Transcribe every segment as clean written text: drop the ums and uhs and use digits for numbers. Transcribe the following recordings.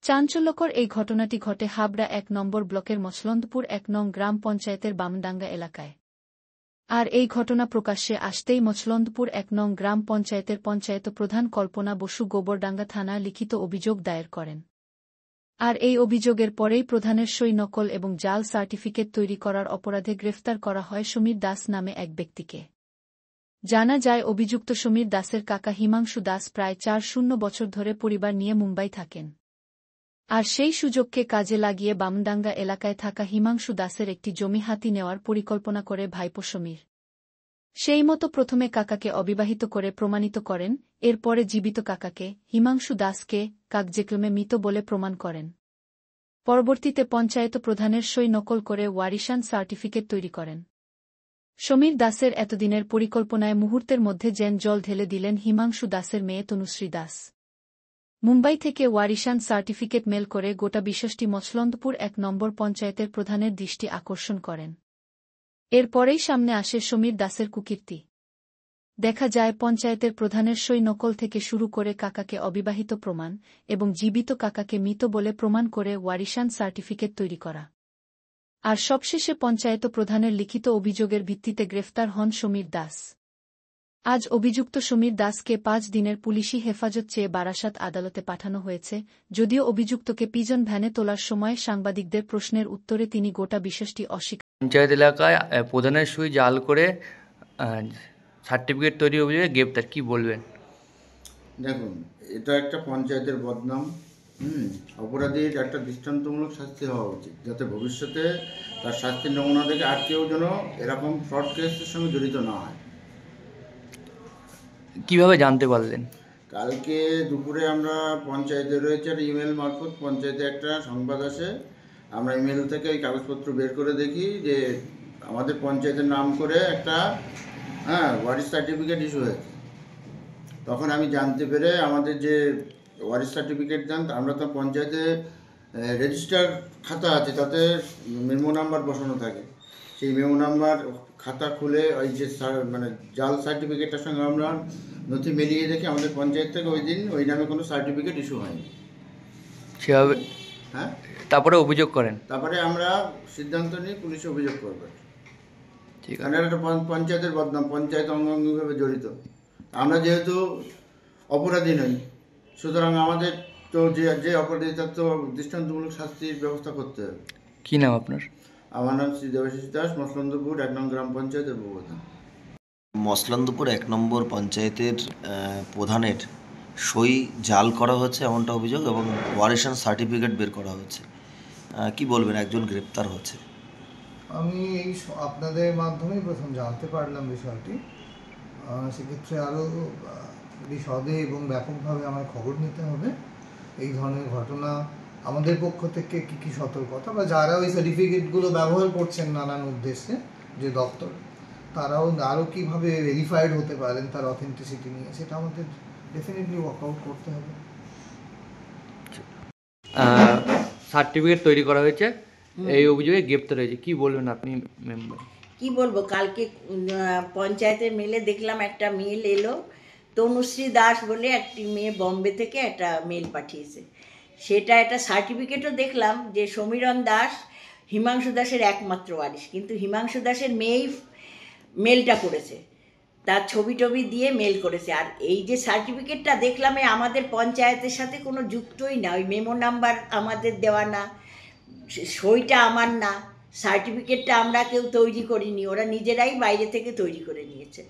চাঞ্চল্যকর এই ঘটনাটি ঘটে হাবড়া ১ নম্বর ব্লকের মছলন্দপুর ১ নং গ্রাম পঞ্চায়েতের বামডাঙ্গা এলাকায়। আর এই ঘটনা প্রকাশ্যে আসতেই মছলন্দপুর ১ নং গ্রাম পঞ্চায়েতের পঞ্চায়েত প্রধান কল্পনা বসু গোবরডাঙ্গা থানা লিখিত অভিযোগ দায়ের করেন। আর এই অভিযোগের পরেই প্রধানের সই নকল এবং জাল সার্টিফিকেট তৈরি করার অপরাধে গ্রেফতার করা হয় সমীর দাস নামে এক ব্যক্তিকে। জানা যায় অভিযুক্ত সমীর দাসের কাকা হিমাংশু দাস প্রায় ৪-০ বছর ধরে পরিবার নিয়ে মুম্বাই থাকেন। আর সেই সুযোগকে কাজে লাগিয়ে বামডাঙ্গা এলাকায় থাকা হিমাংশু দাসের একটি জমি হাতি নেওয়ার পরিকল্পনা করে ভাইপো সমীর। সেই মতো প্রথমে কাকাকে অবিবাহিত করে প্রমাণিত করেন, এরপরে জীবিত কাকাকে, হিমাংশু দাসকে, কাগজেকলমে মৃত বলে প্রমাণ করেন। পরবর্তীতে পঞ্চায়েত প্রধানের সই নকল করে ওয়ারিশান সার্টিফিকেট তৈরি করেন। সমীর দাসের এতদিনের পরিকল্পনায় মুহূর্তের মধ্যে যেন জল ঢেলে দিলেন হিমাংশু দাসের মেয়ে তনুশ্রী দাস। মুম্বাই থেকে ওয়ারিশান সার্টিফিকেট মেল করে গোটা বিষয়টি মছলন্দপুর ১ নম্বর পঞ্চায়েতের প্রধানের দৃষ্টি আকর্ষণ করেন। এরপরেই সামনে আসে সমীর দাসের কুকীর্তি। দেখা যায় পঞ্চায়েতের প্রধানের সই নকল থেকে শুরু করে কাকাকে অবিবাহিত প্রমাণ এবং জীবিত কাকাকে মৃত বলে প্রমাণ করে ওয়ারিশান সার্টিফিকেট তৈরি করা। আর সবশেষে পঞ্চায়েত প্রধানের লিখিত অভিযোগের ভিত্তিতে গ্রেফতার হন সমীর দাস। আজ অভিযুক্ত সমীর দাসকে ৫ দিনের পুলিশি হেফাজত চেয়ে বারাসাত আদালতে পাঠানো হয়েছে, যদিও অভিযুক্তকে পিজন ভ্যানে তোলার সময় সাংবাদিকদের প্রশ্নের উত্তরে তিনি গোটা বিষয়টি অস্বীকার। পঞ্চায়েত এলাকায় প্রধানের সই জাল করে সার্টিফিকেট তৈরি অভিযোগে গ্রেপ্তার, কি বলবেন? দেখুন, এটা একটা পঞ্চায়েতের বদনাম। অপরাধীর একটা দৃষ্টান্তমূলক শাস্তি হওয়া উচিত, যাতে ভবিষ্যতে তার শাস্তির নমুনা থেকে আর কেউ যেন এরকম ফ্রড কেসের সঙ্গে জড়িত না হয়। কিভাবে জানতে পারলেন? কালকে দুপুরে আমরা পঞ্চায়েতে রয়েছে একটা ইমেল মারফত পঞ্চায়েতে একটা সংবাদ আসে। আমরা ইমেল থেকে এই কাগজপত্র বের করে দেখি যে আমাদের পঞ্চায়েতের নাম করে একটা ওয়ারিশ সার্টিফিকেট ইস্যু হয়েছে। তখন আমি জানতে পেরে আমাদের যে ওয়ারিশ সার্টিফিকেট দেন, আমরা তো পঞ্চায়েতে রেজিস্টার খাতা আছে, তাতে মেমো নাম্বার বসানো থাকে। সেই মেমো নাম্বার খাতা খুলে ওই যে মানে জাল সার্টিফিকেটটার সঙ্গে আমরা নথি মিলিয়ে দেখি আমাদের পঞ্চায়েত থেকে ওই দিন ওই নামে কোনো সার্টিফিকেট ইস্যু হয়নি। সেভাবে তারপরে অভিযোগ করেন। তারপরে আমরা সিদ্ধান্ত নিই পুলিশে অভিযোগ করবে। ঠিক আছে, কারণ একটা পঞ্চায়েতের বদনাম, পঞ্চায়েত অঙ্গাঙ্গিভাবে জড়িত। আমরা যেহেতু অপরাধী নই, সুতরাং আমাদের তো যে অপরাধী তার তো দৃষ্টান্তমূলক শাস্তির ব্যবস্থা করতে হবে। কী নাম আপনার? আমার নাম শ্রী দেবাশিস দাস, মছলন্দপুর ১ নং গ্রাম পঞ্চায়েতের প্রধান। মছলন্দপুর ১ নম্বর পঞ্চায়েতের প্রধানের সই জাল করা হচ্ছে এমনটা অভিযোগ এবং ওয়ারিশান সার্টিফিকেট বের করা হচ্ছে, কি বলবেন? একজন গ্রেপ্তার হচ্ছে। আমি এই আপনাদের মাধ্যমেই প্রথম জানতে পারলাম বিষয়টি। সেক্ষেত্রে আরও বিশদে এবং ব্যাপকভাবে আমার খবর নিতে হবে। এই ধরনের ঘটনা আমাদের পক্ষ থেকে কী কী সতর্কতা, বা যারা ওই সার্টিফিকেটগুলো ব্যবহার করছেন নানান উদ্দেশ্যে যে দপ্তর, তারাও আরও কীভাবে ভেরিফাইড হতে পারেন তার অথেন্টিসিটি নিয়ে, সেটা আমাদের ডেফিনেটলি ওয়ার্কআউট করতে হবে। সার্টিফিকেট তৈরি করা হয়েছে, এই অভিযোগে গ্রেপ্তার হয়েছে, কি বলবেন আপনি মেম্বার? কি বলবো, কালকে পঞ্চায়েতের মেলে দেখলাম একটা মেল এলো, তনুশ্রী দাস বলে একটি মেয়ে বম্বে থেকে একটা মেল পাঠিয়েছে। সেটা একটা সার্টিফিকেটও দেখলাম যে সমীরণ দাস হিমাংশু দাসের একমাত্র ওয়ারিশ, কিন্তু হিমাংশু দাসের মেয়েই মেলটা করেছে, তার ছবি টবি দিয়ে মেল করেছে। আর এই যে সার্টিফিকেটটা দেখলাম আমাদের পঞ্চায়েতের সাথে কোনো যুক্তই না, ওই মেমো নাম্বার আমাদের দেওয়া না, সইটা আমার না, সার্টিফিকেটটা আমরা কেউ তৈরি করিনি, ওরা নিজেরাই বাইরে থেকে তৈরি করে নিয়েছে।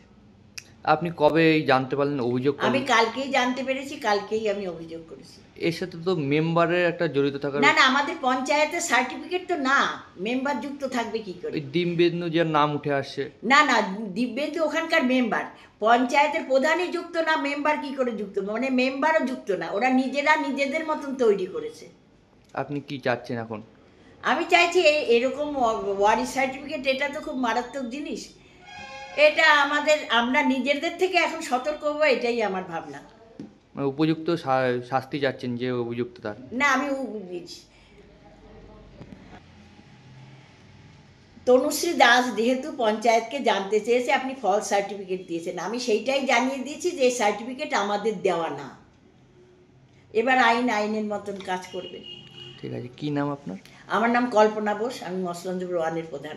আপনি কবে জানতে পারলেন অভিযোগ? আমি কালকেই জানতে পেরেছি, কালকেই আমি অভিযোগ করেছি। এর সাথে তো মেম্বারের একটা জড়িত থাকার। না না, আমাদের পঞ্চায়েতের সার্টিফিকেট তো না, মেম্বার যুক্ত থাকবে কি করে? দিব্যেন্দু যার নাম উঠে আসছে। না না, দিব্যেন্দু ওখানকার মেম্বার, পঞ্চায়েতের প্রধানই যুক্ত না, মেম্বার কি করে যুক্ত? মানে মেম্বারও যুক্ত না, ওরা নিজেরা নিজেদের মতন তৈরি করেছে। আপনি কি চাচ্ছেন এখন? আমি চাইছি এরকম ওয়ারিশ সার্টিফিকেট, এটা তো খুব মারাত্মক জিনিস, এটা আমরা নিজেদের থেকে এখন সতর্ক হবো, এটাই আমার ভাবনা। উপযুক্ত শাস্তি চাচ্ছেন যে অভিযুক্ত তার? না, আমি তনুশ্রী দাস যেহেতু পঞ্চায়েতকে জানতে চেয়েছে আপনি ফলস সার্টিফিকেট দিয়েছেন, আমি সেইটাই জানিয়ে দিয়েছি যে এই সার্টিফিকেট আমাদের দেওয়া না, এবার আইনের মতন কাজ করবে। ঠিক আছে, কি নাম আপনার? আমার নাম কল্পনা বোস, আমি মসলন্দপুর ওয়ানের প্রধান।